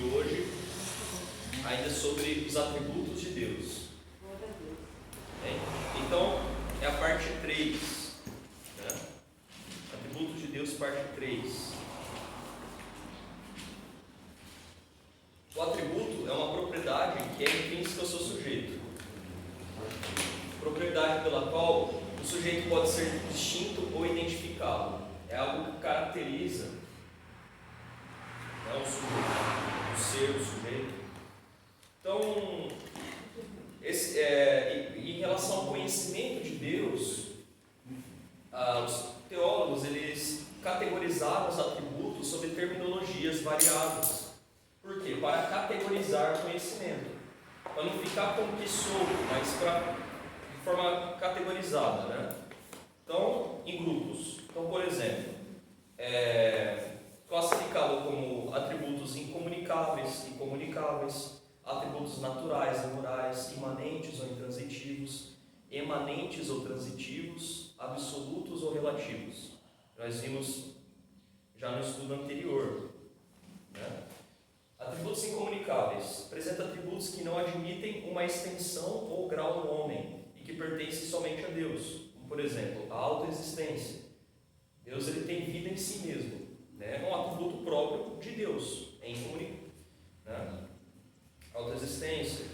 hoje, ainda sobre os atributos de Deus. Então, é a parte 3. Né? Atributos de Deus, parte 3. O atributo é uma propriedade que é intrínseca ao seu sujeito. Propriedade pela qual o sujeito pode ser distinto ou identificado. É algo que caracteriza, né, o sujeito, o ser, o sujeito. Então, em relação ao conhecimento de Deus, os teólogos eles categorizaram os atributos sob terminologias variadas. Por quê? Para categorizar o conhecimento, para não ficar como que solto, mas de forma categorizada, né? Então, em grupos. Então, por exemplo, classificá-lo como atributos incomunicáveis e comunicáveis, atributos naturais e morais, imanentes ou intransitivos, emanentes ou transitivos, absolutos ou relativos. Nós vimos já no estudo anterior, né? Atributos incomunicáveis. Apresenta atributos que não admitem uma extensão ou grau no homem e que pertencem somente a Deus. Como, por exemplo, a autoexistência. Deus ele tem vida em si mesmo. Né? É um atributo próprio de Deus. É incomunicável. Né? Autoexistência.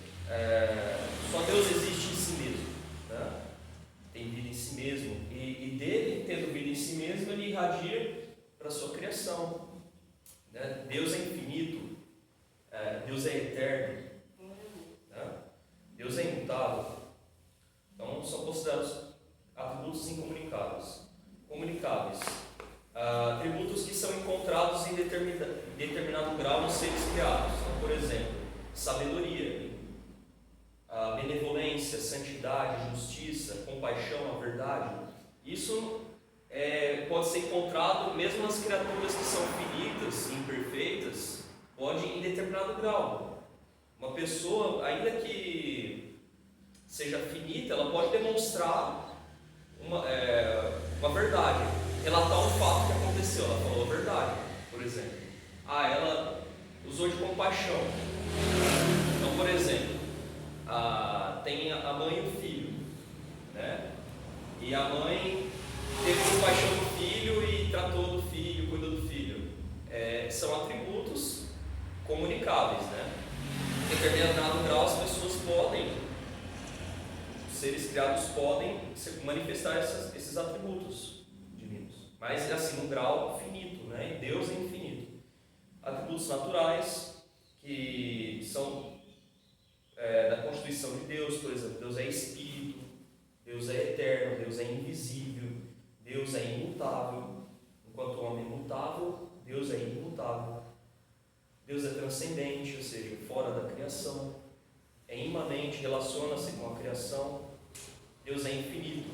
Só Deus existe em si mesmo. Né? Tem vida em si mesmo. E dele, tendo vida em si mesmo, ele irradia para a sua criação. Né? Deus é infinito. Deus é eterno, né? Deus é imutável. Então são considerados atributos incomunicáveis. Comunicáveis, atributos que são encontrados em determinado grau nos seres criados. Então, por exemplo, sabedoria, benevolência, santidade, justiça, compaixão, a verdade. Isso pode ser encontrado mesmo nas criaturas que são finitas, imperfeitas. Pode em determinado grau. Uma pessoa, ainda que seja finita, ela pode demonstrar uma verdade, relatar um fato que aconteceu. Ela falou a verdade, por exemplo. Ela usou de compaixão. Então, por exemplo, tem a mãe e o filho, né? E a mãe teve compaixão do filho e tratou do filho, cuidou do filho. São atributos comunicáveis, né? Em determinado grau as pessoas podem, os seres criados podem manifestar esses atributos divinos, mas assim, um grau finito, né? E Deus é infinito. Atributos naturais, que são da constituição de Deus, por exemplo, Deus é Espírito, Deus é eterno, Deus é invisível, Deus é imutável, enquanto o homem é mutável, Deus é imutável. Deus é transcendente, ou seja, fora da criação. É imanente, relaciona-se com a criação. Deus é infinito.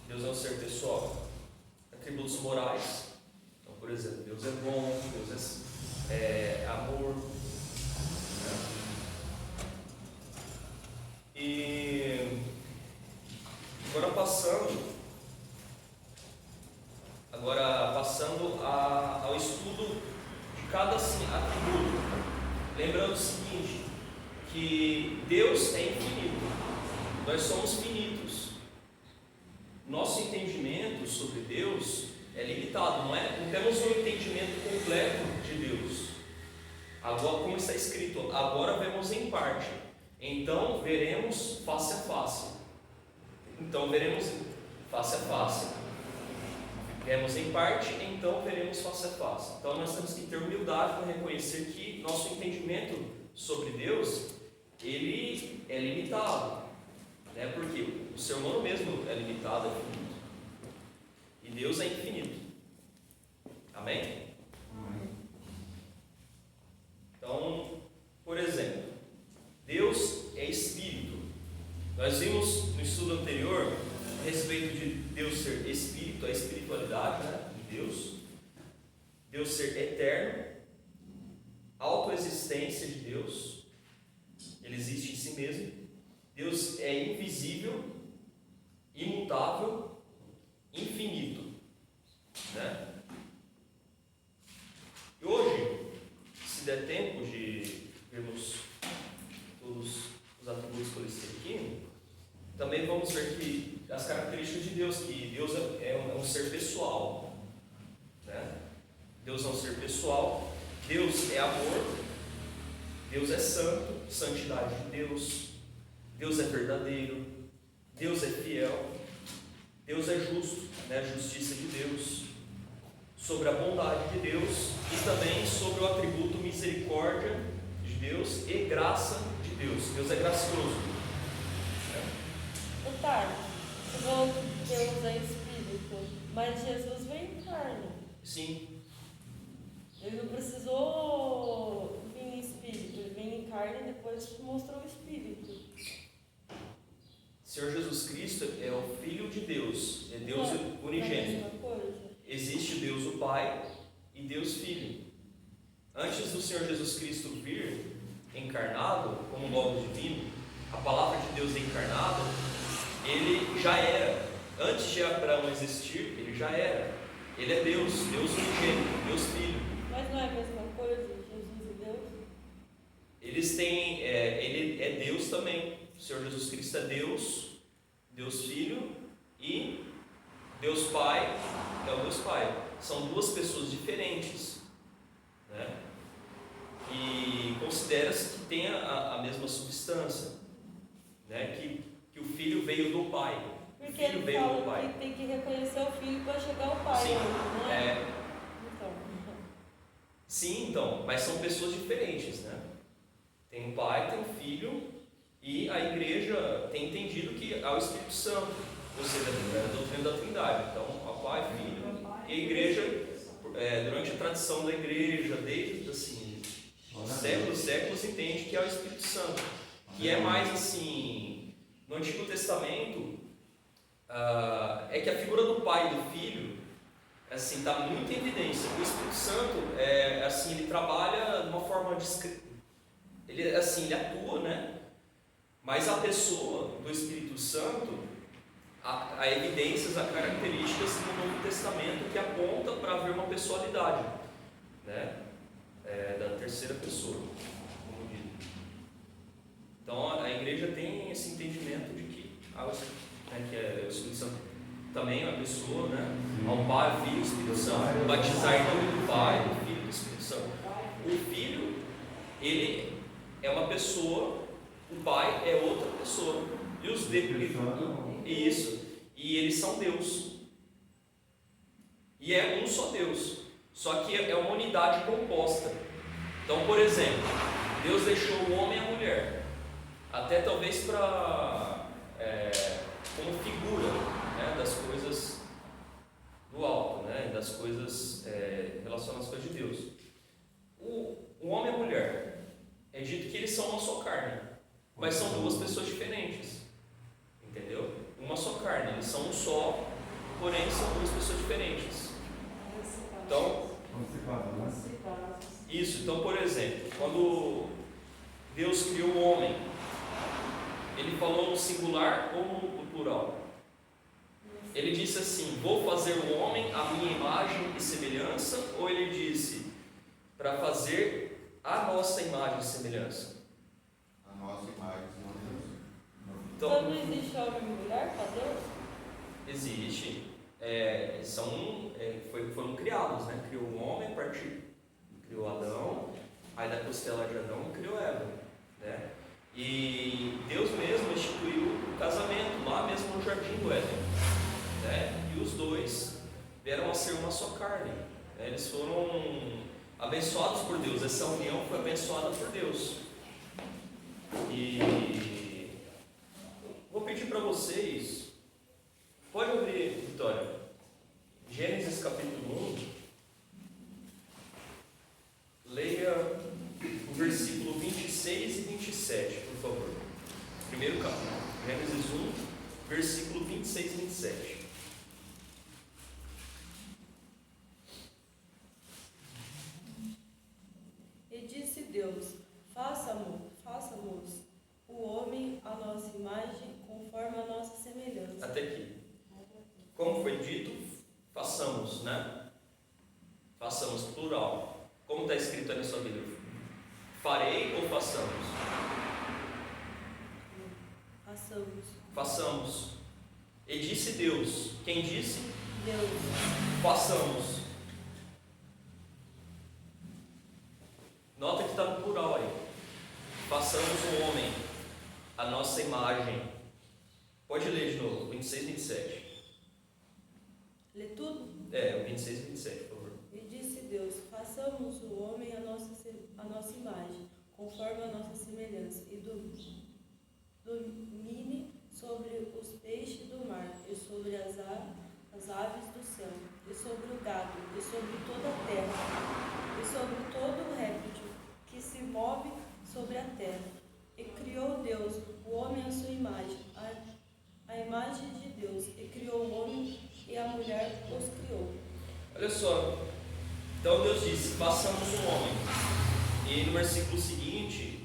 Deus é um ser pessoal. Atributos morais. Então, por exemplo, Deus é bom, Deus é amor. Né? E agora passando ao estudo cada atributo, lembrando o seguinte, que Deus é infinito, nós somos finitos, nosso entendimento sobre Deus é limitado, não temos um entendimento completo de Deus. Agora, como está escrito, agora vemos em parte, então veremos face a face. Então veremos face a face. Vemos em parte, então veremos face a face. Então nós temos que ter humildade para reconhecer que nosso entendimento sobre Deus, ele é limitado, né? Porque o ser humano mesmo é limitado, é finito. E Deus é infinito. Amém? Amém. Então, por exemplo, Deus é Espírito. Nós vimos no estudo anterior a respeito de Deus ser Espírito, a espiritualidade, né, de Deus. Deus ser eterno, autoexistência de Deus, Ele existe em si mesmo. Deus é invisível, imutável, infinito, né? E hoje, se se der tempo de vermos todos os atributos que eu listei aqui, também vamos ver que as características de Deus, que Deus é um ser pessoal, né? Deus é um ser pessoal, Deus é amor, Deus é santo, santidade de Deus, Deus é verdadeiro, Deus é fiel, Deus é justo, né? Justiça de Deus, sobre a bondade de Deus e também sobre o atributo misericórdia de Deus e graça de Deus. Deus é gracioso. Otário, você falou que Deus é espírito, mas Jesus veio em carne. Sim. Ele não precisou vir em espírito, ele veio em carne e depois mostrou o espírito. Senhor Jesus Cristo é o Filho de Deus, é Deus unigênito. Existe Deus o Pai e Deus Filho. Antes do Senhor Jesus Cristo vir encarnado como Logos divino, a palavra de Deus encarnado, ele já era. Antes de Abraão existir, ele já era. Ele é Deus, Deus unigênito, Deus Filho. Mas não é a mesma coisa, Jesus e Deus? Eles têm, ele é Deus também. O Senhor Jesus Cristo é Deus, Deus Filho e Deus Pai é o Deus Pai. São duas pessoas diferentes, né? E considera-se que tem a mesma substância, né? Que o Filho veio do Pai. Porque ele fala que tem que reconhecer o Filho para chegar ao Pai. Sim, não é? Então. Sim, então, mas são pessoas diferentes, né? Tem um Pai, tem um Filho, e a igreja tem entendido que há o Espírito Santo, ou seja, a doutrina da Trindade. Então, há Pai, Filho, e a igreja, durante a tradição da igreja, desde assim, séculos, entende que há o Espírito Santo, que é mais assim, no Antigo Testamento, é que a figura do Pai e do Filho assim, está muito em evidência. O Espírito Santo, assim, ele trabalha de uma forma discreta. Ele atua, né? Mas a pessoa do Espírito Santo, há evidências, há características no Novo Testamento que apontam para haver uma pessoalidade, né? Da terceira pessoa, como diz. Então a igreja tem esse entendimento de que o Espírito Santo também é uma pessoa, né? Ao Pai, Filho e Espírito Santo. Batizar em nome do Pai, do Filho e do Espírito Santo. O Filho, ele é uma pessoa, o Pai é outra pessoa. E os isso. E eles são Deus. E é um só Deus. Só que é uma unidade composta. Então, por exemplo, Deus deixou o homem e a mulher. Até talvez como figura, né, das coisas do alto, né, das coisas relacionadas às coisas de Deus. O homem e a mulher, é dito que eles são uma só carne, mas são duas pessoas diferentes, entendeu? Uma só carne, eles são um só, porém são duas pessoas diferentes. Então, então, por exemplo, quando Deus criou o homem, ele falou no singular ou no plural? Ele disse assim: vou fazer o homem à minha imagem e semelhança, ou ele disse para fazer a nossa imagem e semelhança? A nossa imagem e semelhança. Então não existe homem e mulher para Deus? Existe. Foram criados, né? Criou o homem, criou Adão, aí da costela de Adão criou Eva, né? E Deus mesmo instituiu o casamento lá mesmo no jardim do Éden, né? E os dois vieram a ser uma só carne, né? Eles foram abençoados por Deus. Essa união foi abençoada por Deus. E vou pedir para vocês, pode abrir, Vitória, Gênesis capítulo 1, leia o versículo 26 e 27, por favor. Primeiro capítulo, Gênesis 1, versículo 26 e 27. E disse Deus: façamos o homem à nossa imagem, conforme a nossa semelhança. Até aqui. Como foi dito, façamos, né? Façamos plural. Como está escrito aí na sua Bíblia? Farei ou façamos? Façamos. Façamos. E disse Deus. Quem disse? Deus. Façamos. Nota que está no plural aí. Façamos o homem, a nossa imagem. Pode ler de novo, 26 e 27. Lê tudo? O 26 e 27, por favor. E disse Deus: façamos o homem a nossa imagem, conforme a nossa semelhança, e domine sobre os peixes do mar, e sobre as aves do céu, e sobre o gado, e sobre toda a terra, e sobre todo o réptil que se move sobre a terra. E criou Deus o homem à sua imagem, a imagem de Deus, e criou o homem e a mulher os criou. Olha só, então Deus disse: façamos um homem. E no versículo seguinte,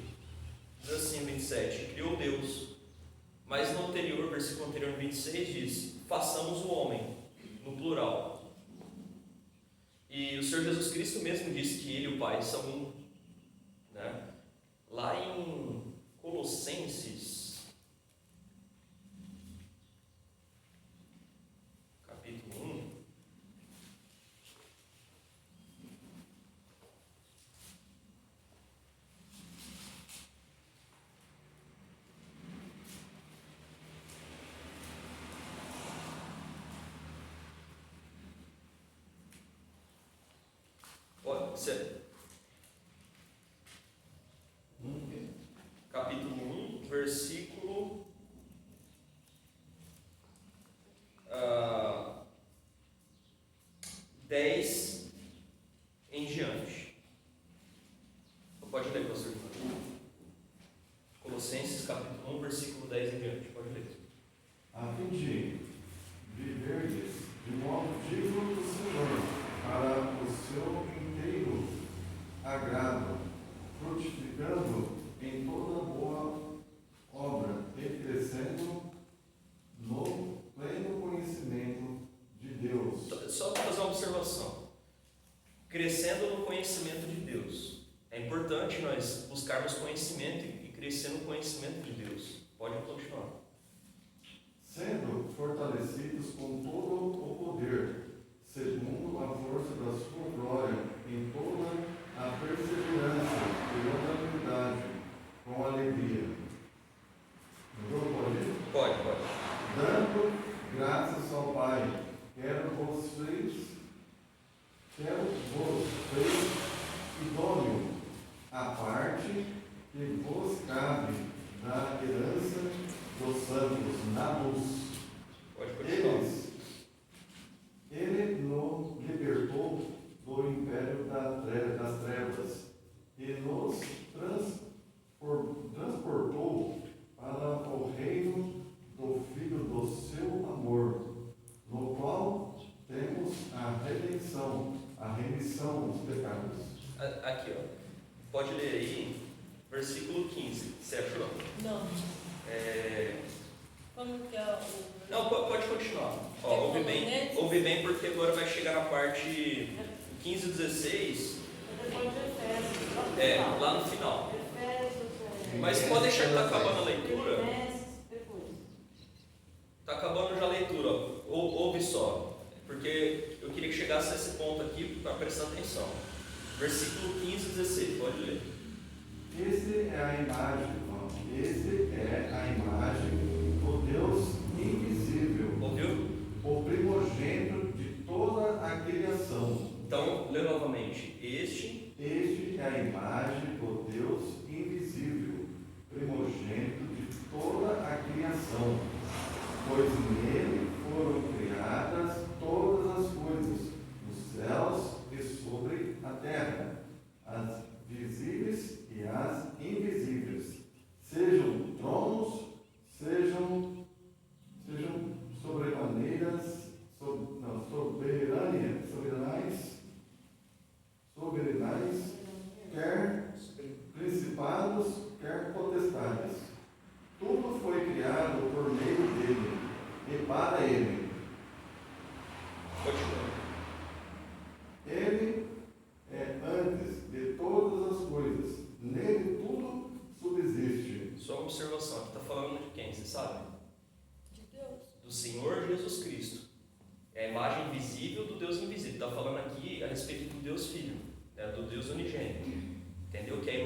diz assim, 27, criou Deus. Mas no anterior, versículo anterior, 26, diz: façamos o homem, no plural. E o Senhor Jesus Cristo mesmo disse que Ele e o Pai são um. Né? Lá em Colossenses, capítulo 1, pode ser. Capítulo 1, versículo 10 em diante. Pode ler, pastor. Colossenses, capítulo 1, versículo 10 em diante. Pode ler. A fim de viverdes de modo digno do Senhor, para o seu inteiro agrado, frutificando em toda boa obra e crescendo no pleno conhecimento de Deus. Só para fazer uma observação. Crescendo no conhecimento de Deus. É importante nós buscarmos conhecimento e crescer no conhecimento de Deus. Pode continuar. Sendo fortalecidos com todo o poder, segundo a força da sua glória, em toda a perseverança e unanimidade, com alegria. Pode. Dando graças ao Pai, quero vos fez idôneo a parte que vos cabe da herança dos santos na luz. Pode continuar. Ele nos libertou do império das trevas e nos transportou para o reino do Filho do seu amor, no qual temos a remissão dos pecados. Aqui, ó. Pode ler aí, versículo 15. Você achou? Não. Como que é o... Não, pode continuar. Ó, ouve bem porque agora vai chegar na parte 15 e 16. Depois de Efésios. Lá no final. Efésios. Mas pode deixar que está acabando a leitura. Está acabando já a leitura. Ouve só. Porque eu queria que chegasse a esse ponto aqui para prestar atenção. Versículo 15 e 16. Pode ler. Esse é a imagem do Deus invisível. Ouviu? O primogênito de toda a criação. Então, lê novamente. Este é a imagem do Deus invisível, primogênito de toda a criação, pois nele foram criadas todas as coisas, nos céus e sobre a terra, as visíveis e as invisíveis, sejam tronos, sejam soberanais, quer principados, quer potestades. Tudo foi criado por meio dele e para ele. Continua. Ele é antes de todas as coisas. Nele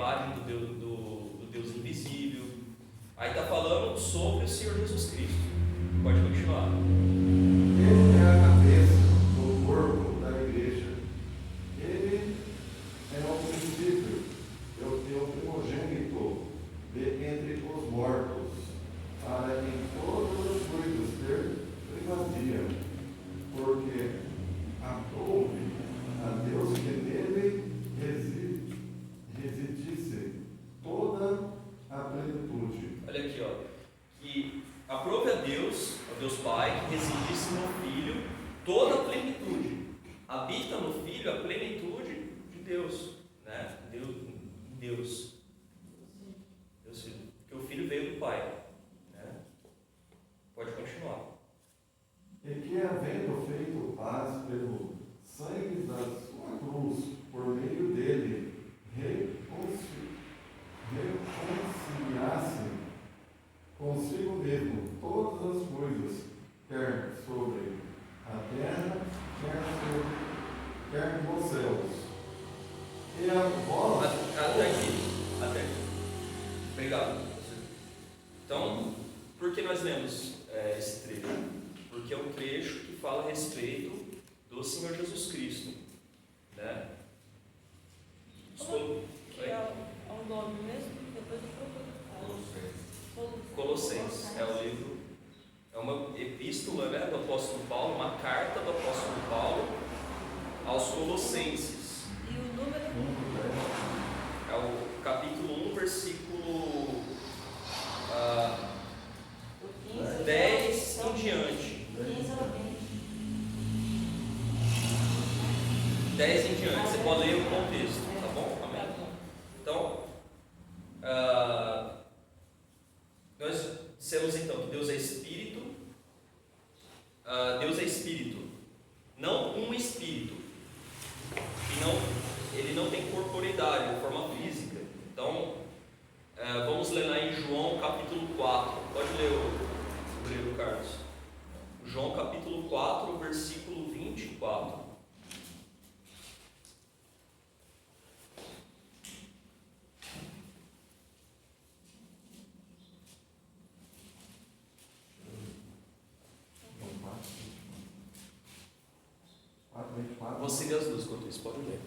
imagem do Deus invisível. Aí está falando sobre o Senhor Jesus Cristo. Pode continuar. Ele é a cabeça do corpo da igreja. Ele é o princípio, é o primogênito de entre os mortos, para em todas as coisas ter primazia, porque aprove a Deus que nele residisse toda a plenitude. Olha aqui, ó. Que aprove a Deus Pai, que residisse no Filho toda a plenitude. Habita no Filho a plenitude de Deus, né? Deus. Porque o Filho veio do Pai, né? Pode continuar. E que, havendo feito paz pelo sangue da sua cruz, por meio dele, reconciliasse consigo mesmo todas as coisas, quer sobre a terra, quer nos céus. E a voz... Até aqui. Obrigado. Então, por que nós lemos esse trecho? Porque é um trecho que fala a respeito do Senhor Jesus Cristo, né? Que é o nome mesmo? Depois eu procuro. Colossenses é o livro, é uma epístola, né, do apóstolo Paulo, uma carta do apóstolo Paulo aos Colossenses. E o número? É o capítulo 1, versículo 10 em diante. 10 em diante, você pode ler o contexto, tá bom? Amém? Então, nós dissemos então que Deus é Espírito. Deus é Espírito, não um Espírito, ele não tem corporeidade, forma física. Então, vamos ler lá em João capítulo 4, pode ler o livro, Carlos. João capítulo 4, versículo 24. Vou seguir as duas enquanto isso, pode ler.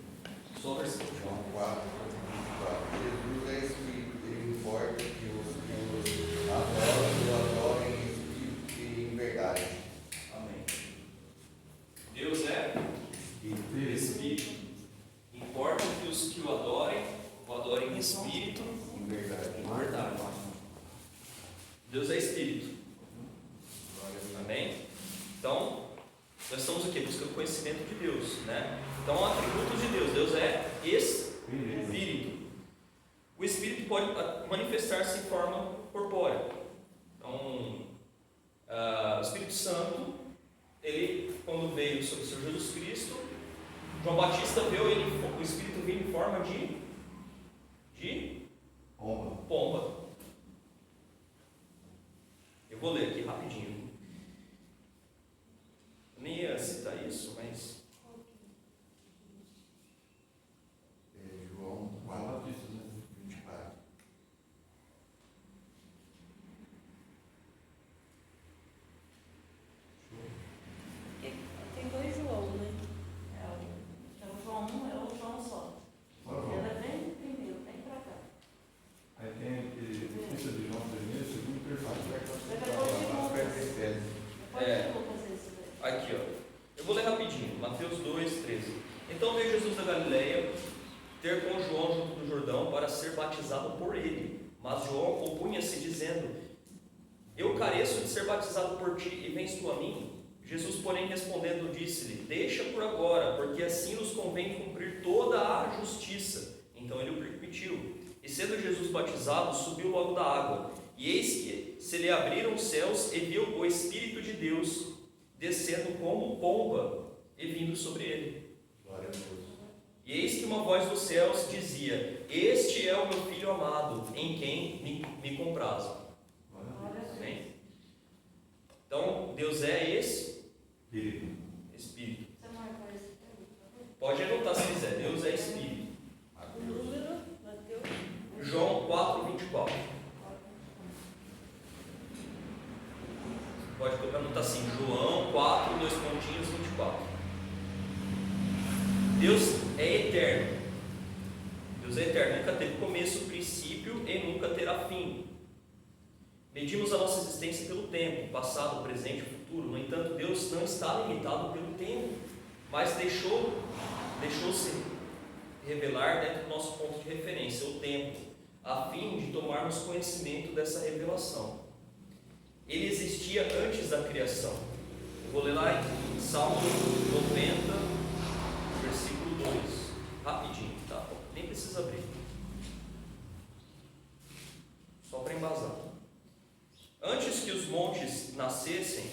Só o versículo. João 4, 24. Jesus é Espírito, ele importa que os adorem em Espírito e em verdade. Amém. Deus é Espírito. Importa que os que o adorem em Espírito Em verdade. e em verdade. Deus é Espírito. Amém? Então, nós estamos aqui buscando conhecimento de Deus, né? Então, atributos de Deus. Deus é Espírito. O Espírito pode manifestar-se em forma corpórea. Então, o Espírito Santo, ele, quando veio sobre o Senhor Jesus Cristo, João Batista viu o Espírito vir em forma de pomba. Eu vou ler aqui rapidinho. Nem ia citar isso, mas... João 4, 24. Tem dois João, né? É o João 1, é o João só. Ele é bem primeiro, bem pra cá. Aí tem aquele Epístola de João primeiro, segundo e Depois de Lucas. Depois de Lucas esse daí. Aqui, ó. Eu vou ler rapidinho. Mateus 2, 13. Então veio Jesus da Galileia ter com João junto do Jordão para ser batizado por ele. Mas João opunha-se dizendo: Eu careço de ser batizado por ti e vens tu a mim? Jesus, porém, respondendo, disse-lhe: Deixa por agora, porque assim nos convém cumprir toda a justiça. Então ele o permitiu. E sendo Jesus batizado, subiu logo da água. E eis que se lhe abriram os céus e viu o Espírito de Deus descendo como pomba e vindo sobre ele. Glória a Deus. E eis que uma voz dos céus dizia: Este é o meu Filho amado, em quem me comprazo. Amém? Então, Deus é Espírito. Você marcou esse daí? Pode anotar se quiser. Deus é Espírito. O número, Mateus. anotar assim, João 4, 2 pontinhos, 24. Deus é eterno. Deus é eterno, nunca teve começo, princípio e nunca terá fim. Medimos a nossa existência pelo tempo, passado, presente e futuro. No entanto, Deus não está limitado pelo tempo, mas deixou-se revelar dentro do nosso ponto de referência, o tempo, a fim de tomarmos conhecimento dessa revelação. Ele existia antes da criação. Eu vou ler lá em Salmo 90, versículo 2. Rapidinho, tá? Nem precisa abrir. Só para embasar. Antes que os montes nascessem,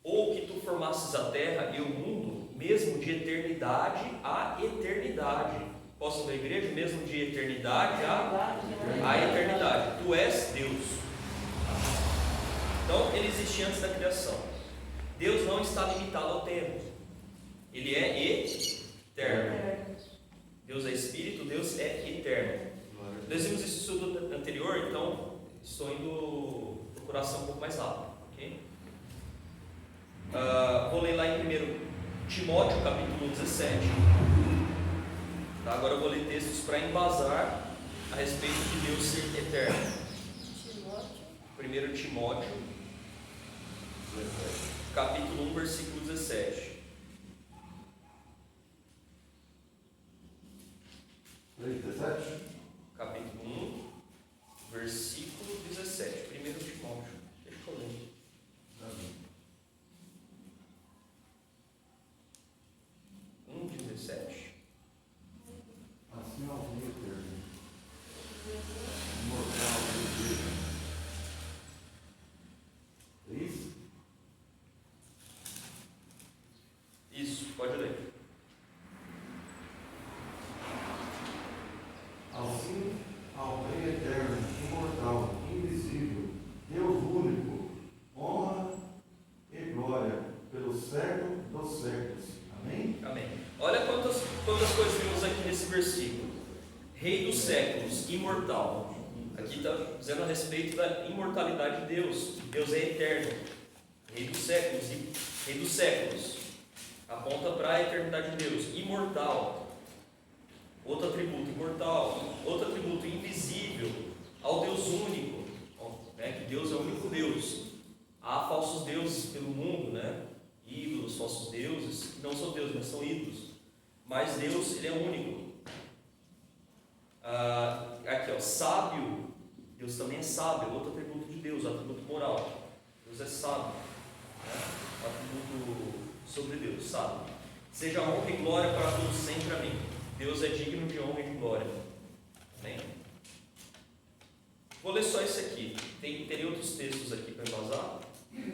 ou que tu formasses a terra e o mundo, mesmo de eternidade a eternidade. Posso ver a igreja? Mesmo de eternidade a eternidade. Tu és Deus. Então, ele existia antes da criação. Deus não está limitado ao tempo. Ele é eterno. Deus é Espírito, Deus é eterno. Nós vimos esse estudo anterior, então estou indo procurar ser um pouco mais rápido. Okay? Vou ler lá em 1 Timóteo, capítulo 17. Tá, agora eu vou ler textos para embasar a respeito de Deus ser eterno. 1 Timóteo, capítulo 1, versículo 17. 17? Capítulo 1, versículo 17. 1 Timóteo. Deixa eu ler. Amém. 1:17. Assim alguém eterno, imortal e eterno. É isso? Isso, pode ler. Assim, ao Rei eterno, imortal, invisível, Deus único, honra e glória pelos séculos dos séculos. Amém? Amém. Olha quantas coisas vimos aqui nesse versículo. Rei dos séculos, imortal. Aqui está dizendo a respeito da imortalidade de Deus. Deus é eterno. Rei dos séculos e Rei dos séculos. Aponta para a eternidade de Deus. Imortal. Outro atributo, imortal. Outro atributo, invisível. Ao Deus único. Né? Que Deus é o único Deus. Há falsos deuses pelo mundo, né? Ídolos, falsos deuses, que não são deuses, mas são ídolos. Mas Deus, ele é único. Aqui, ó, sábio. Deus também é sábio, outro atributo de Deus, atributo moral. Deus é sábio, né? Atributo sobre Deus, sábio. Seja honra e glória para todos sempre, amém. Deus é digno de honra e de glória. Amém? Vou ler só esse aqui. Tem outros textos aqui para embasar.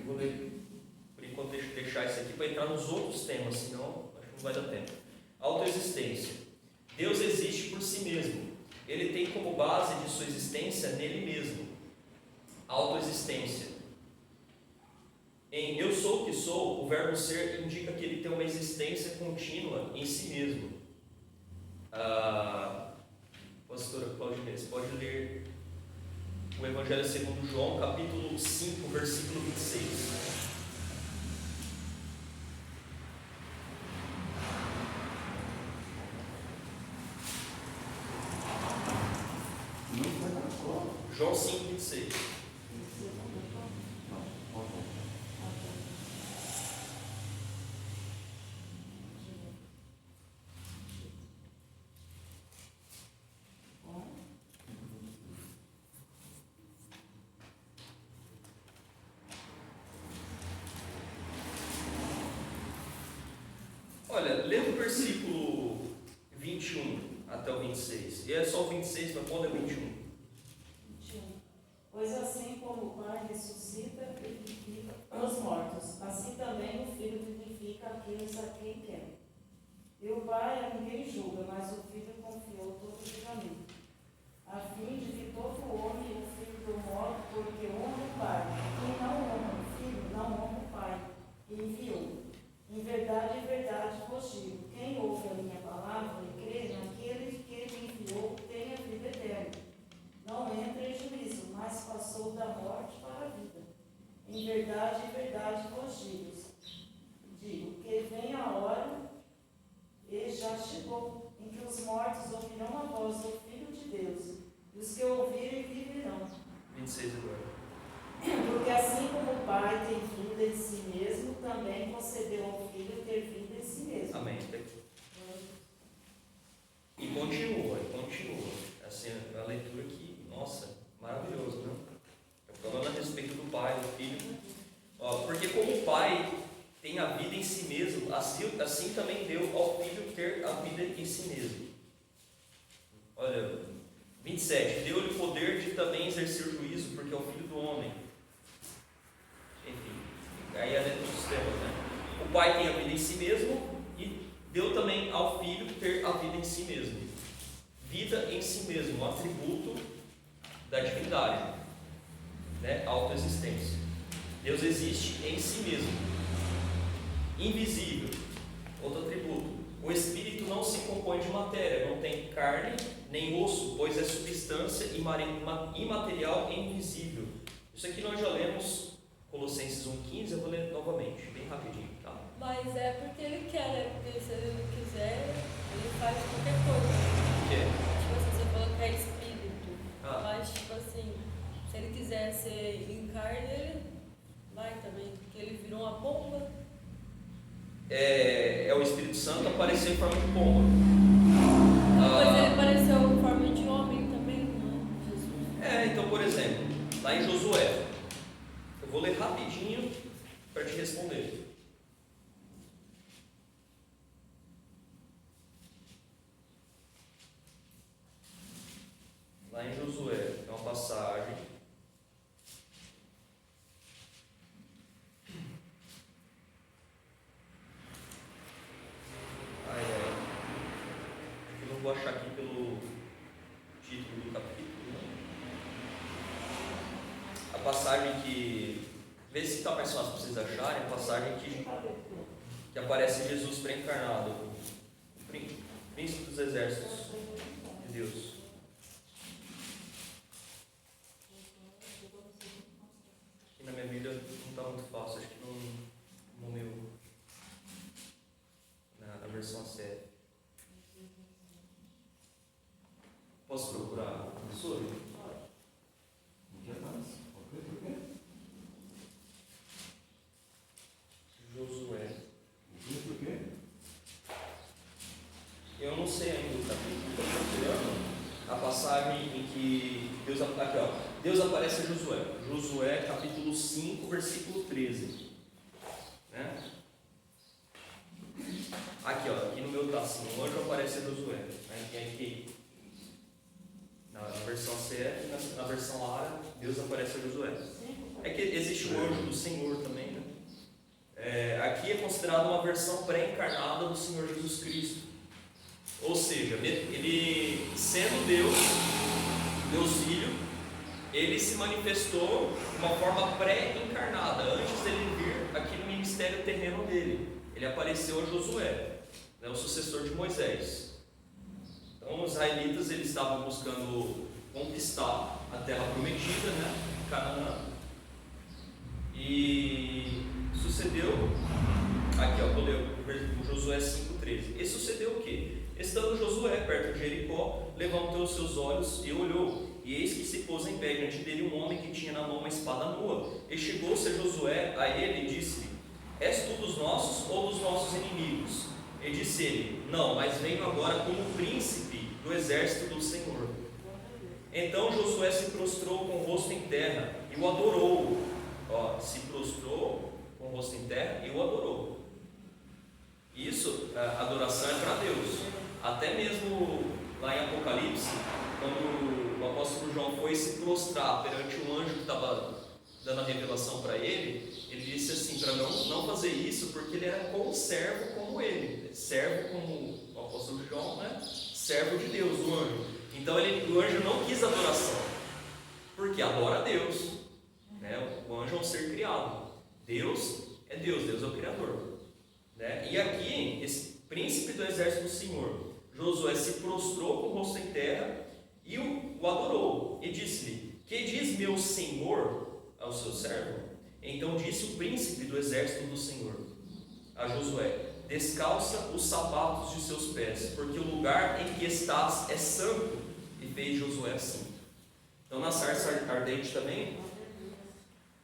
Vou ler, por enquanto, deixar esse aqui para entrar nos outros temas, senão acho que não vai dar tempo. Autoexistência. Deus existe por si mesmo. Ele tem como base de sua existência nele mesmo. Autoexistência. Em eu sou o que sou, o verbo ser indica que ele tem uma existência contínua em si mesmo. Pastora Claudinez, pode ler o Evangelho segundo João, capítulo 5, versículo 26. João 5, 26. Olha, lê do versículo 21 até o 26. E é só o 26, mas quando é 21? Pois assim como o Pai ressuscita e vivifica os mortos, assim também o Filho vivifica aqueles a quem quer. E o Pai a ninguém julga, mas o Filho confiou todo o julgamento, a fim de que todo homem o Filho do modo, porque honra o Pai. Quem não honra o Filho, não honra o Pai que enviou. Em verdade vos digo, quem ouve a minha palavra e crê naquele que me enviou, tem a vida eterna. Não entra em juízo, mas passou da morte para a vida. Em verdade Os que ouvirem viverão. 26 agora. Porque assim como o Pai tem vida em si mesmo, também concedeu ao Filho ter vida em si mesmo. Amém. E continua. Assim, a leitura aqui, nossa, maravilhoso, né? Falando a respeito do Pai, do Filho. Ó, porque como o Pai tem a vida em si mesmo, assim também deu ao Filho ter a vida em si mesmo. Olha, 27. Deu-lhe o poder de também exercer juízo, porque é o Filho do Homem. Enfim, aí é dentro do sistema, né? O Pai tem a vida em si mesmo e deu também ao Filho ter a vida em si mesmo. Vida em si mesmo, um atributo da divindade, né? Autoexistência. Deus existe em si mesmo. Invisível, outro atributo. O Espírito não se compõe de matéria, não tem carne nem osso, pois é substância imaterial e invisível. Isso aqui nós já lemos, Colossenses 1,15, eu vou ler novamente, bem rapidinho, tá? Mas é porque ele quer, né? Porque se ele não quiser, ele faz qualquer coisa. O que é? Tipo assim, você falou que é espírito. Ah. Mas, tipo assim, se ele quiser ser em carne, ele vai também. Porque ele virou uma pomba. É o Espírito Santo apareceu em forma de pomba. Mas ele apareceu em forma de homem também, né? Jesus. Então, por exemplo, lá em Josué, eu vou ler rapidinho para te responder. Lá em Josué, é uma passagem. Eu não vou achar aqui pelo título do capítulo, né? A passagem que. Vê se está mais fácil para vocês acharem. A passagem que aparece Jesus pré-encarnado, o príncipe dos exércitos de Deus. Aqui na minha Bíblia não está muito fácil, acho que no meu. Na versão séria. Posso procurar a sua? Josué. Eu não sei ainda o capítulo, estou procurando a passagem em que Deus, aqui, ó, Deus aparece a Josué. Josué, capítulo 5, versículo 13. Né? Aqui, ó, aqui no meu tá assim, o anjo aparece a Josué. Aqui, na versão CF, na versão ARA, Deus aparece a Josué. É que existe o anjo do Senhor também, né? Aqui é considerado uma versão pré-encarnada do Senhor Jesus Cristo. Ou seja, ele sendo Deus Filho, ele se manifestou de uma forma pré-encarnada, antes dele vir aqui no ministério terreno dele. Ele apareceu a Josué, né, o sucessor de Moisés. Então os israelitas eles estavam buscando conquistar a terra prometida, né, Canaã. E sucedeu, aqui ó, vou ler o Josué 5,13. E sucedeu o quê? Estando Josué perto de Jericó, levantou os seus olhos e olhou, e eis que se pôs em pé diante dele um homem que tinha na mão uma espada nua. E chegou-se Josué a ele e disse-lhe: És tu dos nossos ou dos nossos inimigos? E disse ele: Não, mas venho agora como príncipe do exército do Senhor. Então Josué se prostrou com o rosto em terra e o adorou. Se prostrou com o rosto em terra e o adorou. Isso, a adoração é para Deus. Até mesmo lá em Apocalipse, quando o apóstolo João foi se prostrar perante um anjo que estava dando a revelação para ele, ele disse assim, para não fazer isso, porque ele era conservo como ele, servo como o apóstolo João, né? Servo de Deus, o anjo. Então o anjo não quis adoração, porque adora a Deus, né? O anjo é um ser criado. Deus é o Criador, né? E aqui, esse príncipe do exército do Senhor, Josué se prostrou com o rosto em terra e o adorou, e disse-lhe: Que diz meu Senhor ao seu servo? Então disse o príncipe do exército do Senhor a Josué: Descalça os sapatos de seus pés, porque o lugar em que estás é santo. E fez Josué assim. Então na sarça ardente também,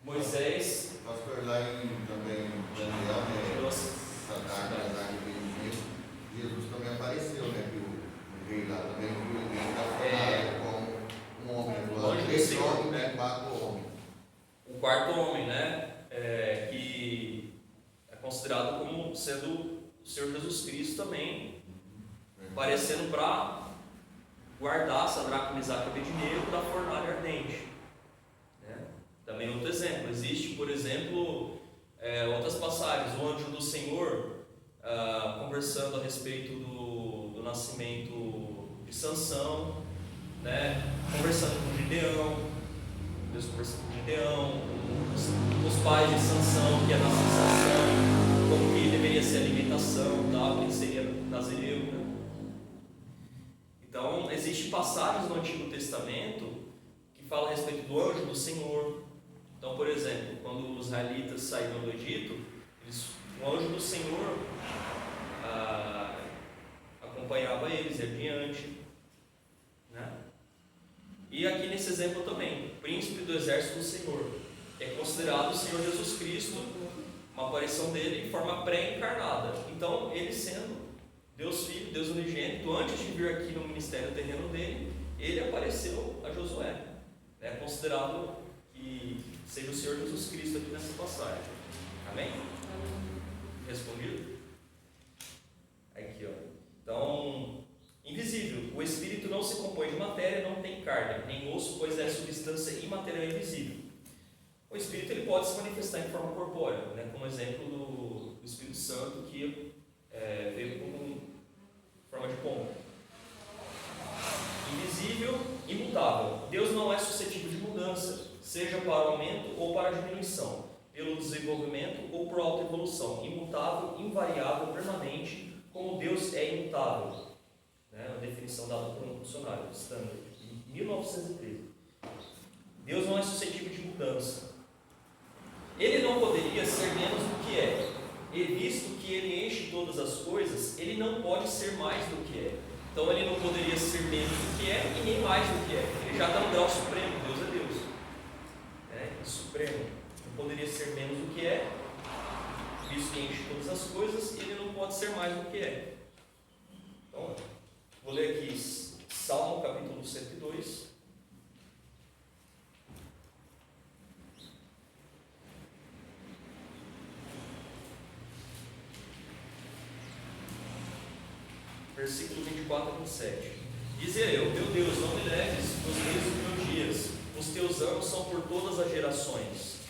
Moisés, Pastor, lá em também Daniel, né? Nossa. Satanás, lá em Jesus também apareceu, né? Que o rei lá também viu ele estava como um homem. Onde Esse Senhor, homem, né? né? Quarto homem. o quarto homem, né? Que é considerado como sendo o Senhor Jesus Cristo também, aparecendo para guardar Sadraque, Mesaque e Abednego da fornalha ardente. Né? Também outro exemplo, existe, por exemplo, outras passagens, o anjo do Senhor conversando a respeito do nascimento de Sansão, né? Conversando com Gideão, Deus conversando com Gideão, os pais de Sansão, que ia nascer Sansão, como que deveria ser a alimentação, tal, que seria nazireu, né? Então, existem passagens no Antigo Testamento que falam a respeito do anjo do Senhor. Então, por exemplo, quando os israelitas saíram do Egito, o anjo do Senhor acompanhava eles adiante, né? E aqui nesse exemplo também, príncipe do exército do Senhor, é considerado o Senhor Jesus Cristo, uma aparição dele em forma pré-encarnada. Então, ele sendo Deus Filho, Deus unigênito, antes de vir aqui no ministério terreno dele, ele apareceu a Josué. É considerado que seja o Senhor Jesus Cristo aqui nessa passagem. Amém? Respondido? Aqui, ó. Então, invisível. O Espírito não se compõe de matéria, não tem carne, nem osso, pois é substância imaterial e invisível. O Espírito ele pode se manifestar em forma corpórea, né? Como exemplo do Espírito Santo que veio como forma de pombo. Invisível, imutável. Deus não é suscetível de mudança, seja para aumento ou para diminuição, pelo desenvolvimento ou por alta evolução. Imutável, invariável, permanente, como Deus é imutável. Né? A definição dada por um dicionário Standard, de 1913. Deus não é suscetível de mudança. Ele não poderia ser menos do que é. E visto que ele enche todas as coisas, ele não pode ser mais do que é. Então ele não poderia ser menos do que é e nem mais do que é. Ele já está no grau supremo, Deus é Deus. É supremo. Não poderia ser menos do que é, visto que enche todas as coisas, ele não pode ser mais do que é. Então, vou ler aqui Salmo capítulo 102. Versículo 24 a 27. Dizia eu, meu Deus, não me leves os meus dias, os teus anos são por todas as gerações.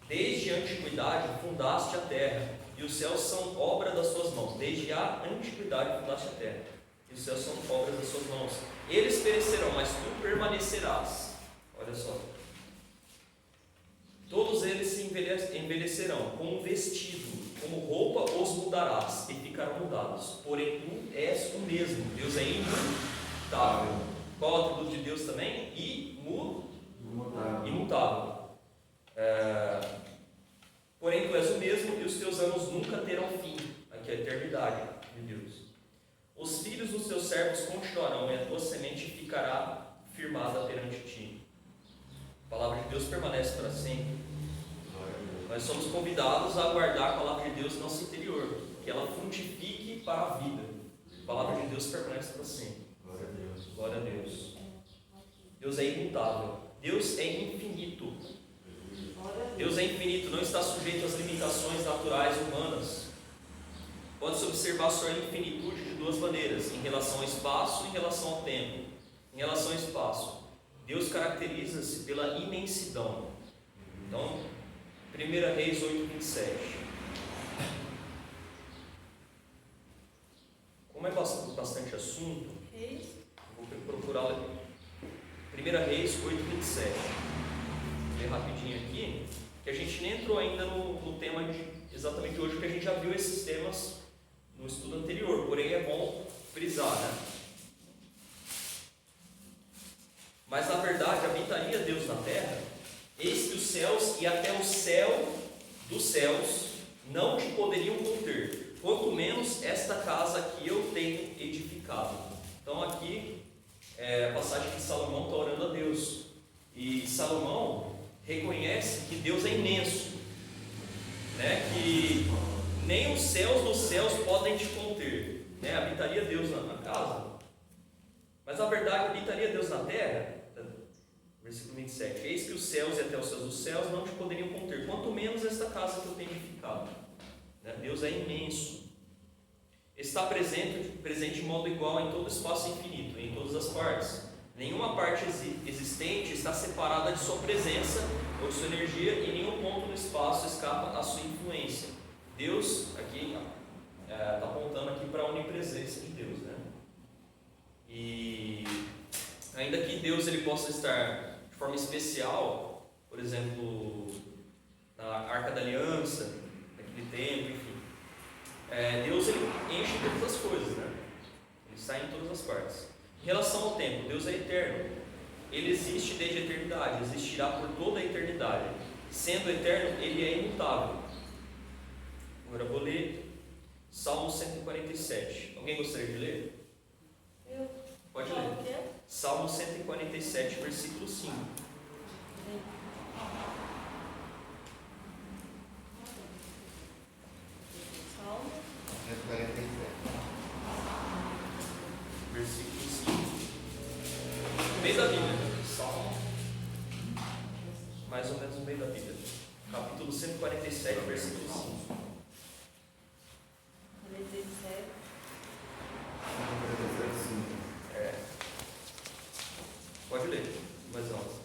Desde a antiguidade fundaste a terra, e os céus são obra das suas mãos. Desde a antiguidade fundaste a terra, e os céus são obras das suas mãos. Eles perecerão, mas tu permanecerás. Olha só. Todos eles se envelhecerão, como um vestido, como roupa os mudarás, e ficarão mudados. Porém, tu és o mesmo. Deus é imutável. Qual o atributo de Deus também? Imutável. Porém, tu és o mesmo, e os teus anos nunca terão fim. Aqui é a eternidade de Deus. Os filhos dos teus servos continuarão, e a tua semente ficará firmada perante ti. A palavra de Deus permanece para sempre. Nós somos convidados a guardar a palavra de Deus no nosso interior, que ela frutifique para a vida. A palavra de Deus permanece para sempre. Glória a Deus. Glória a Deus. Deus é imutável. Deus é infinito. Deus é infinito, não está sujeito às limitações naturais humanas. Pode-se observar sua infinitude de duas maneiras, em relação ao espaço e em relação ao tempo. Em relação ao espaço, Deus caracteriza-se pela imensidão. Então, 1 Reis 8:27. Como é bastante assunto, vou procurar 1 Reis 8:27. Vou ler rapidinho aqui, que a gente nem entrou ainda no tema exatamente hoje, porque a gente já viu esses temas no estudo anterior, porém é bom frisar, né? Mas na verdade habitaria Deus na terra? Eis que os céus e até o céu dos céus não te poderiam conter, quanto menos esta casa que eu tenho edificado. Então aqui é a passagem que Salomão está orando a Deus, Deus é imenso, né? Que nem os céus dos céus podem te conter, né? Habitaria Deus na casa, mas na verdade habitaria Deus na terra. Versículo 27, eis que os céus e até os céus dos céus não te poderiam conter, quanto menos esta casa que eu tenho edificado, né? Deus é imenso, está presente de modo igual em todo o espaço infinito, em todas as partes. Nenhuma parte existente está separada de sua presença ou de sua energia, e nenhum ponto no espaço escapa à sua influência. Deus, aqui está apontando aqui para a onipresença de Deus, né? E ainda que Deus ele possa estar de forma especial, por exemplo, na Arca da Aliança, naquele tempo, enfim, Deus ele enche todas as coisas, né? Ele sai em todas as partes. Em relação ao tempo, Deus é eterno. Ele existe desde a eternidade, existirá por toda a eternidade. Sendo eterno, ele é imutável. Agora eu vou ler Salmo 147. Alguém gostaria de ler? Eu. Pode Qual ler. que é? Salmo 147, versículo 5. Salmo. 147. Versículo 5. No meio da Bíblia. Salmo. Mais ou menos no meio da Bíblia. Capítulo 147, versículo 5. 47. 147:5. Pode ler, mais alto.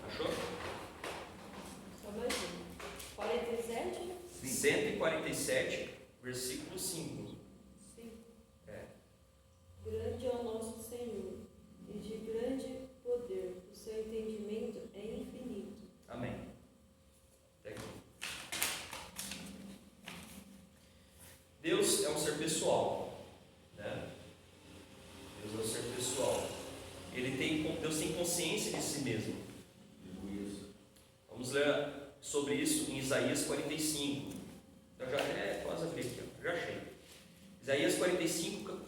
Achou? Só mais um. 47. 147, versículo 5. Sim. É. Grande é o nosso Senhor, e de grande poder. O seu entendimento é infinito. Amém. Até aqui. Deus é um ser pessoal, né? Deus é um ser pessoal. Deus tem consciência de si mesmo. Vamos ler sobre isso em Isaías 45. Eu já quase abri aqui, ó. Já achei. Isaías 45,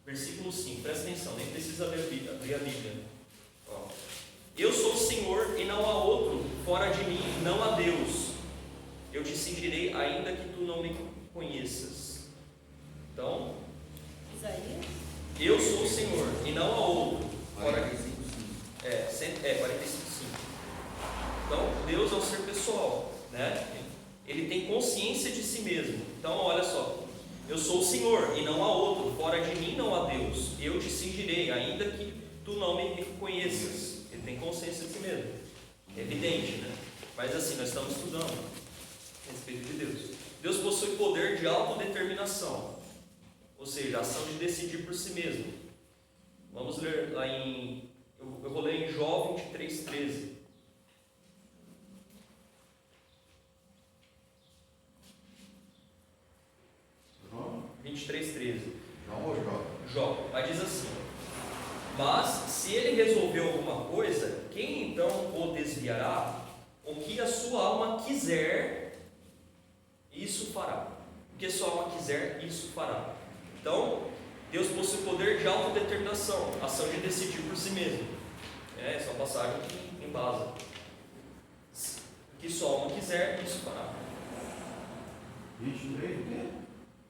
versículo 5. Presta atenção, nem precisa ler a Bíblia. Ó. Eu sou o Senhor e não há outro, fora de mim não há Deus. Eu te cingirei ainda que tu não me conheças. Então, Isaías. eu sou o Senhor e não há outro, fora de mim. 45:5. 45:5. Então, Deus é um ser pessoal, né? Ele tem consciência de si mesmo. Então, olha só. Eu sou o Senhor e não há outro, fora de mim não há Deus. Eu te cingirei, ainda que tu não me conheças. Ele tem consciência de si mesmo. É evidente, né? Mas assim, nós estamos estudando a respeito de Deus. Deus possui poder de autodeterminação, ou seja, a ação de decidir por si mesmo. Vamos ler lá em... Eu vou ler em Jó 23:13. João? 23:13. João ou Jó? Jó, mas diz assim: mas se ele resolveu alguma coisa, quem então o desviará? O que a sua alma quiser, isso fará. O que a sua alma quiser, isso fará. Então, Deus possui poder de autodeterminação, ação de decidir por si mesmo. Essa é uma passagem que embasa. O que sua alma quiser, isso fará. 23, o quê?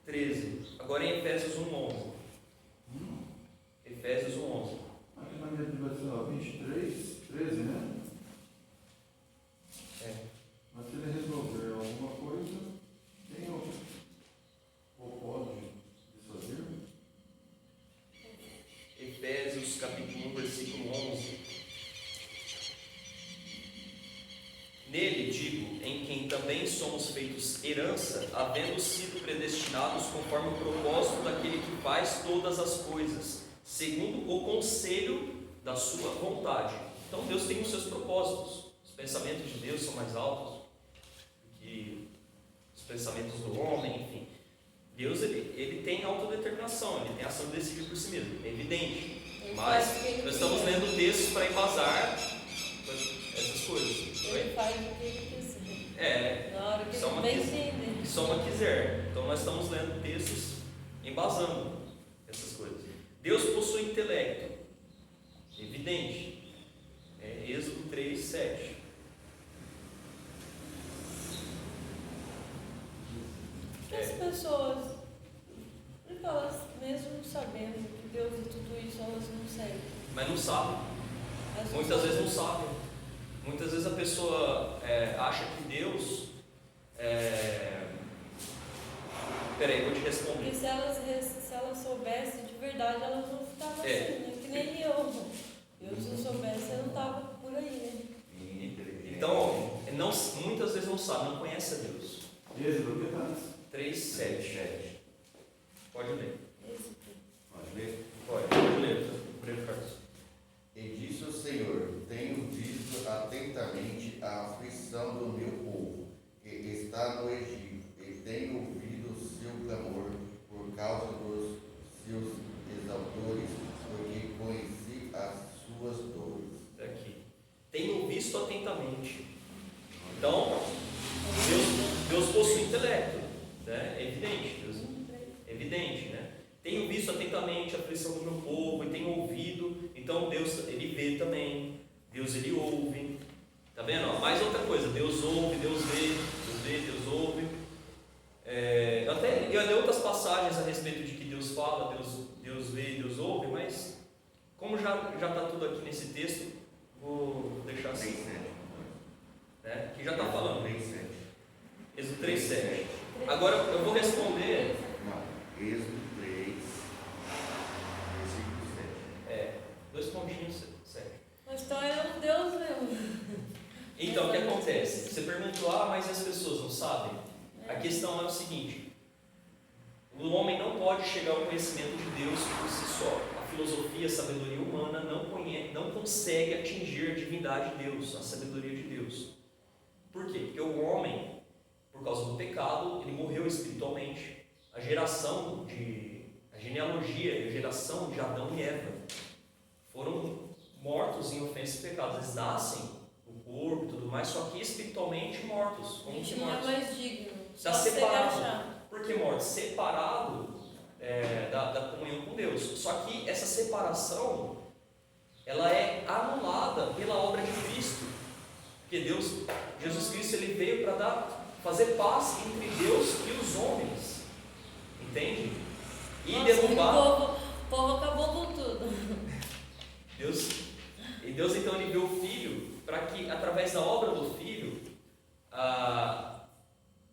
13. Agora em Efésios 1:11. Efésios 1:11. Aqui na minha Bíblia diz, ó, 23:13, né? Mas se ele resolver alguma coisa, quem ou pode desfazer? Efésios capítulo 1, versículo 11. Nele, digo, em quem também somos feitos herança, havendo sido predestinados conforme o propósito daquele que faz todas as coisas, segundo o conselho da sua vontade. Então Deus tem os seus propósitos. Os pensamentos de Deus são mais altos do que os pensamentos do homem, enfim. Deus ele tem autodeterminação, ele tem ação de decidir por si mesmo, é evidente. Mas nós estamos lendo textos para embasar essas coisas. Ele faz o que ele quiser. Na hora que Só ele uma bem quiser. entender. Que só uma quiser. Então nós estamos lendo textos embasando essas coisas. Deus possui intelecto, evidente. 3:7. Porque as pessoas, porque elas, mesmo sabendo que Deus e tudo isso, elas não seguem. Mas não sabem. Elas Muitas vezes não sabem. Muitas vezes a pessoa acha que Deus. Peraí, vou te Porque responder. se elas soubessem de verdade, elas não estavam É. assim, né? Que nem eu. Se eu soubesse, eu não estava por aí, né? Então, muitas vezes não sabe, não conhece a Deus. Êxodo, que tá? 3:7. Pode ler. Esse aqui. Pode ler? Pode ler. Breve, Carlos. E disse o Senhor: Tenho visto atentamente a aflição do meu povo, que está no Egito, e tenho ouvido o seu clamor por causa dos seus exaltores, porque conheci as suas dores. Aqui. Tenho visto atentamente. Então, Deus possui intelecto. Né? É evidente. Deus é evidente, né? Tenho visto atentamente a aflição do meu povo e tenho ouvido. Então Deus, Ele vê também. Deus, Ele ouve. Tá vendo? Ó, mais outra coisa. Deus ouve, Deus vê. Deus vê, Deus ouve. Eu li outras passagens a respeito de que Deus fala, Deus vê, Deus ouve. Mas como já está tudo aqui nesse texto, vou deixar assim. 3:7. Né? Que já está falando. 3:7. Êxodo 3:7. Agora eu vou responder. Não, Êxodo 3, versículo 7. 2 pontinhos, 7. Mas então é um Deus mesmo. Então, o que acontece? Você perguntou, mas as pessoas não sabem? A questão é o seguinte: o homem não pode chegar ao conhecimento de Deus por si só. A filosofia, a sabedoria humana não consegue atingir a divindade de Deus, a sabedoria de Deus. Por quê? Porque o homem, por causa do pecado, ele morreu espiritualmente. A genealogia e a geração de Adão e Eva foram mortos em ofensas e pecados. Eles nascem, o corpo e tudo mais, só que espiritualmente mortos. A Como gente que não é mortos? mais digno. Está Só se ele separado. achar. Por que mortos? Separado da comunhão com Deus. Só que essa separação, ela é anulada pela obra de Cristo. Porque Jesus Cristo, ele veio para fazer paz entre Deus e os homens. Entende? E Nossa, derrubar. O povo acabou com tudo. Deus então ele enviou o Filho para que, através da obra do Filho,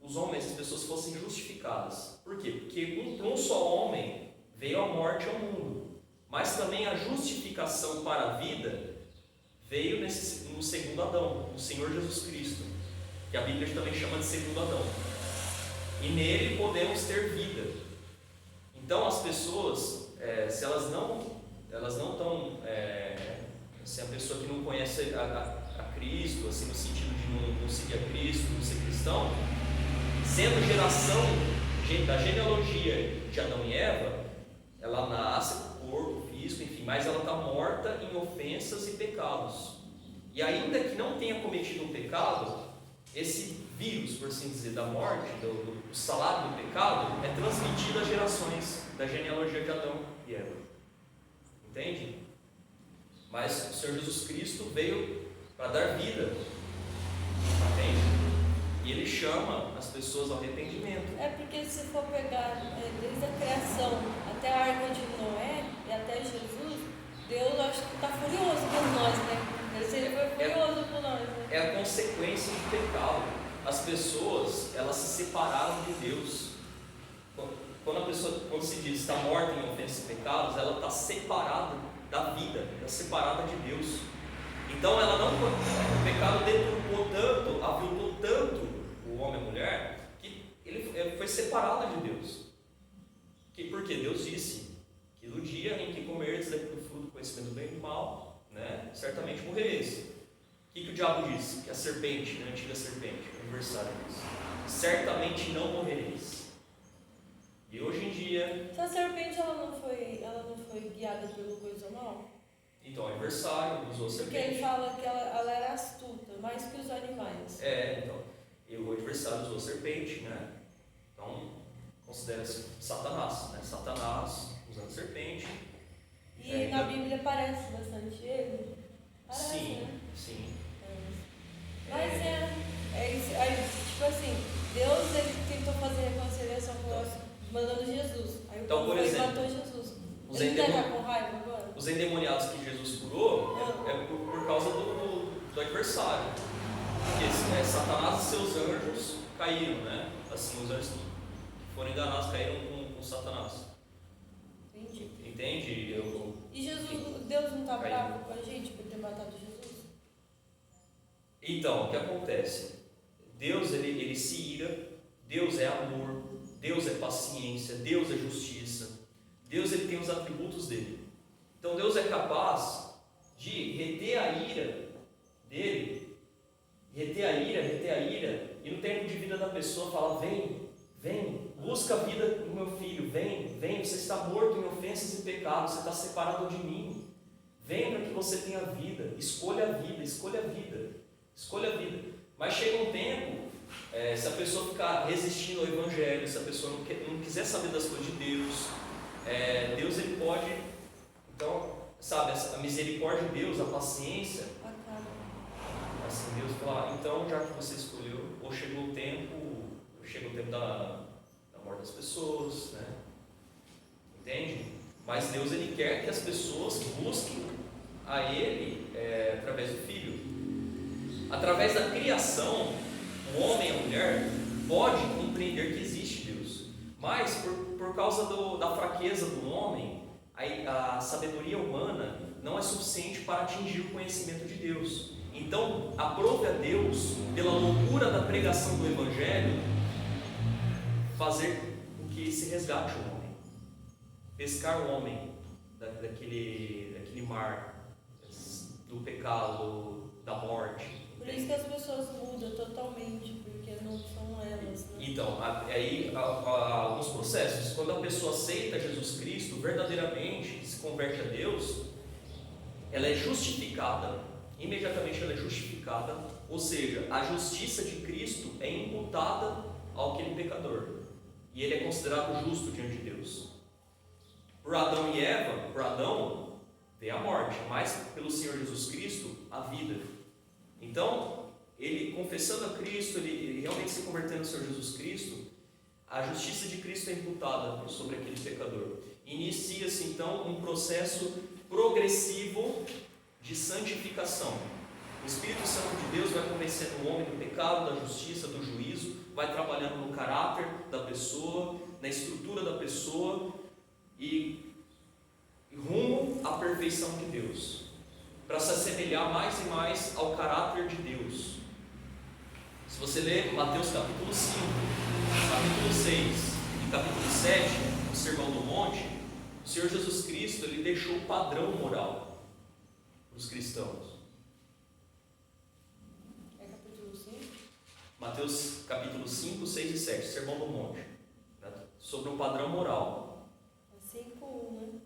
os homens, as pessoas fossem justificadas. Por quê? Porque por um só homem veio a morte ao mundo, mas também a justificação para a vida veio no segundo Adão, no Senhor Jesus Cristo, que a Bíblia também chama de segundo Adão. E nele podemos ter vida. Então as pessoas, se elas não estão, se a pessoa que não conhece a Cristo, assim, no sentido de não seguir a Cristo, não ser cristão, sendo geração da genealogia de Adão e Eva, ela nasce com o corpo físico, enfim, mas ela está morta em ofensas e pecados. E ainda que não tenha cometido um pecado, esse vírus, por assim dizer, da morte, do salário do pecado, é transmitido às gerações da genealogia de Adão e Eva. Entende? Mas o Senhor Jesus Cristo veio para dar vida. Entende? E Ele chama as pessoas ao arrependimento. É porque se for pegar desde a criação até a arca de Noé e até Jesus, Deus acho que está furioso por nós, né? Ele foi furioso por nós, né? É a consequência do pecado. As pessoas, elas se separaram de Deus. Quando se diz está morta em ofensas e pecados, ela está separada da vida, está separada de Deus. Então o pecado deturpou tanto, aviltou tanto o homem e a mulher, que ele foi separado de Deus. Porque Deus disse que no dia em que comerdes do fruto do conhecimento do bem e do mal, né, certamente morrereis. O que o diabo disse? Que a serpente, né, a antiga serpente, o aniversário disso, certamente não morrereis. E hoje em dia, Se a serpente ela não foi guiada pelo coisa mal, então o aniversário usou a porque ele serpente. fala que ela era astuta, mais que os animais. Então, e o adversário usou a serpente, né? Então, considera-se Satanás, né? Satanás usando a serpente. E na Bíblia aparece bastante ele? Parece, Sim, né? sim. Os, Ele endemo- tá com raiva agora? os endemoniados que Jesus curou é por causa do adversário. Porque Satanás e seus anjos caíram, né? Assim, os anjos que foram enganados caíram com Satanás. Entendi. Entende? E Deus não tá Caiu. bravo com a gente por ter matado Jesus? Então, o que acontece? Deus, ele se ira, Deus é amor, Deus é paciência, Deus é justiça, Deus ele tem os atributos dele. Então Deus é capaz de reter a ira dele, reter a ira, e no tempo de vida da pessoa falar: vem, busca a vida do meu filho, vem, você está morto em ofensas e pecados, você está separado de mim, vem para que você tenha vida, escolha a vida, escolha a vida, escolha a vida. Mas chega um tempo, se a pessoa ficar resistindo ao Evangelho, se a pessoa não quiser saber das coisas de Deus, Deus ele pode, então, sabe, a misericórdia de Deus, a paciência, Acaba. assim, Deus fala: então, já que você escolheu, ou chegou o tempo da morte das pessoas, né? Entende? Mas Deus ele quer que as pessoas busquem a Ele através do Filho. Através da criação, o homem e a mulher pode compreender que existe Deus, mas por causa da fraqueza do homem, a sabedoria humana não é suficiente para atingir o conhecimento de Deus. Então, aprove a Deus, pela loucura da pregação do Evangelho, fazer com que se resgate o homem, pescar o homem daquele mar do pecado, da morte. Por isso que as pessoas mudam totalmente, porque não são elas, né? Então, aí há alguns processos. Quando a pessoa aceita Jesus Cristo, verdadeiramente se converte a Deus, ela é justificada, imediatamente ela é justificada, ou seja, a justiça de Cristo é imputada àquele pecador, e ele é considerado justo diante de Deus. Por Adão e Eva, por Adão veio a morte, mas pelo Senhor Jesus Cristo, a vida. Então, ele confessando a Cristo, ele realmente se convertendo ao Senhor Jesus Cristo, a justiça de Cristo é imputada sobre aquele pecador. Inicia-se então um processo progressivo de santificação. O Espírito Santo de Deus vai convencendo o homem do pecado, da justiça, do juízo, vai trabalhando no caráter da pessoa, na estrutura da pessoa e rumo à perfeição de Deus, para se assemelhar mais e mais ao caráter de Deus. Se você ler Mateus capítulo 5, capítulo 6 e capítulo 7, o Sermão do Monte, o Senhor Jesus Cristo ele deixou o padrão moral para os cristãos. É capítulo 5? Mateus capítulo 5, 6 e 7, Sermão do Monte, né? Sobre o padrão moral. É 5:1,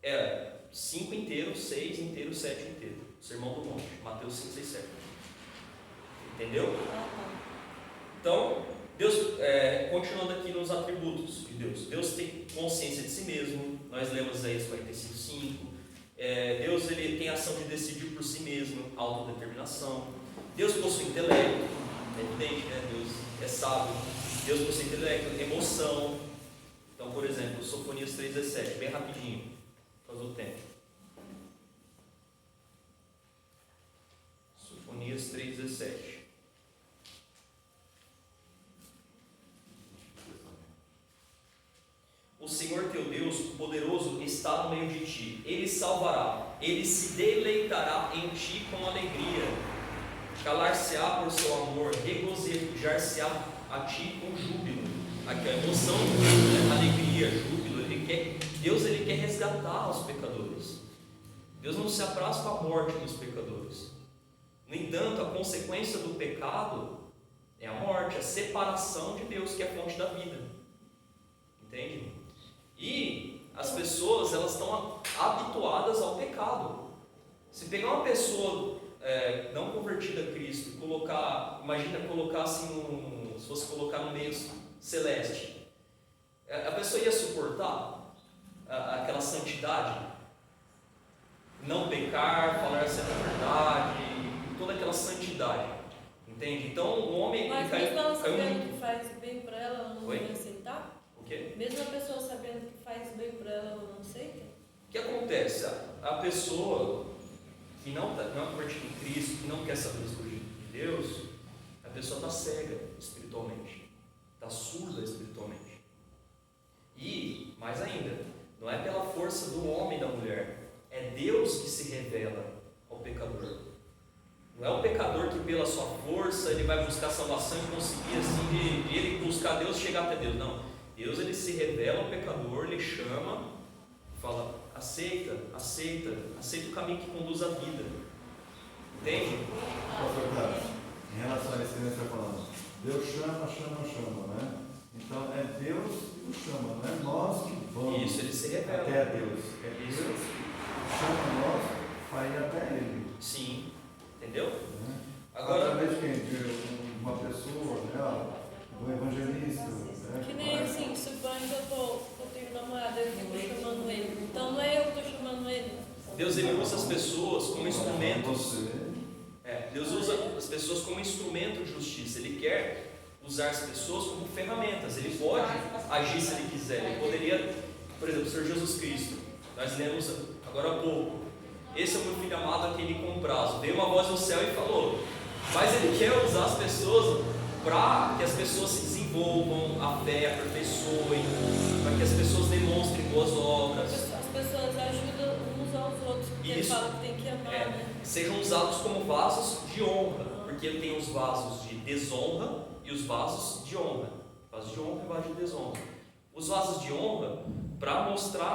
né? 5 inteiro, 6 inteiro, 7 inteiro. Sermão do Monte, Mateus 5, 6, 7. Entendeu? Ah, tá. Então, Deus, continuando aqui nos atributos de Deus. Deus tem consciência de si mesmo. Nós lemos Isaías 45, 5. Deus ele tem ação de decidir por si mesmo, autodeterminação. Deus possui intelecto, é evidente, né? Deus é sábio. Deus possui intelecto, emoção. Então, por exemplo, Sofonias 3,17, bem rapidinho, por causa do tempo. Sofonias 3,17. O Senhor teu Deus, o poderoso, está no meio de ti. Ele salvará, ele se deleitará em ti com alegria. Calar-se-á por seu amor, regozijar-se-á a ti com júbilo. Aqui a emoção, alegria, júbilo. Deus ele quer resgatar os pecadores. Deus não se apraz com a morte dos pecadores. No entanto, a consequência do pecado é a morte, a separação de Deus, que é a fonte da vida. Entende? E as pessoas elas estão habituadas ao pecado. Se pegar uma pessoa não convertida a Cristo e imagina colocar assim, se fosse colocar no meio celeste, a pessoa ia suportar aquela santidade, não pecar, falar sempre a verdade, toda aquela santidade, entende? Então o homem Mas caiu, mesmo ela sabendo muito. que faz bem pra ela, ela não Oi? vai aceitar? O quê? Mesmo a pessoa sabendo que faz bem pra ela, ela não aceita? pessoa que não é convertida em Cristo, que não quer saber das coisas de Deus, a pessoa está cega espiritualmente, está surda espiritualmente. E, mais ainda, não é pela força do homem e da mulher, é Deus que se revela ao pecador. Não é o pecador que pela sua força ele vai buscar salvação e conseguir assim de ele buscar Deus e chegar até Deus. Não, Deus ele se revela ao pecador, ele chama, fala, aceita o caminho que conduz à vida. Entende? Pastor Carlos, em relação a isso que você está falando, Deus chama, né? Então é Deus que nos chama, não é nós que vamos. Isso, ele se revela. Até Deus. É Deus que chama nós para ir até Ele. Sim, entendeu? Né? Agora, através de quem? De uma pessoa, né? Do evangelista. Né? Que nem assim, suponho que eu tenho um namorado, eu fico chamando ele. Então não é eu que estou chamando ele. Deus ele usa as pessoas como instrumentos. Você. Deus usa as pessoas como instrumento de justiça. Ele quer usar as pessoas como ferramentas. Ele pode agir se ele quiser. Ele poderia, por exemplo, o Senhor Jesus Cristo. Nós lemos agora há pouco. Esse é o meu filho amado a quem lhe comprazo. Veio uma voz do céu e falou. Mas ele quer usar as pessoas para que as pessoas se desenvolvam, a fé aperfeiçoem, para que as pessoas demonstrem boas obras. As pessoas ajudam uns aos outros, porque ele Isso. fala que tem que amar, né? Sejam usados como vasos de honra, porque ele tem os vasos de desonra e os vasos de honra. Vasos de honra e vasos de desonra. Os vasos de honra para mostrar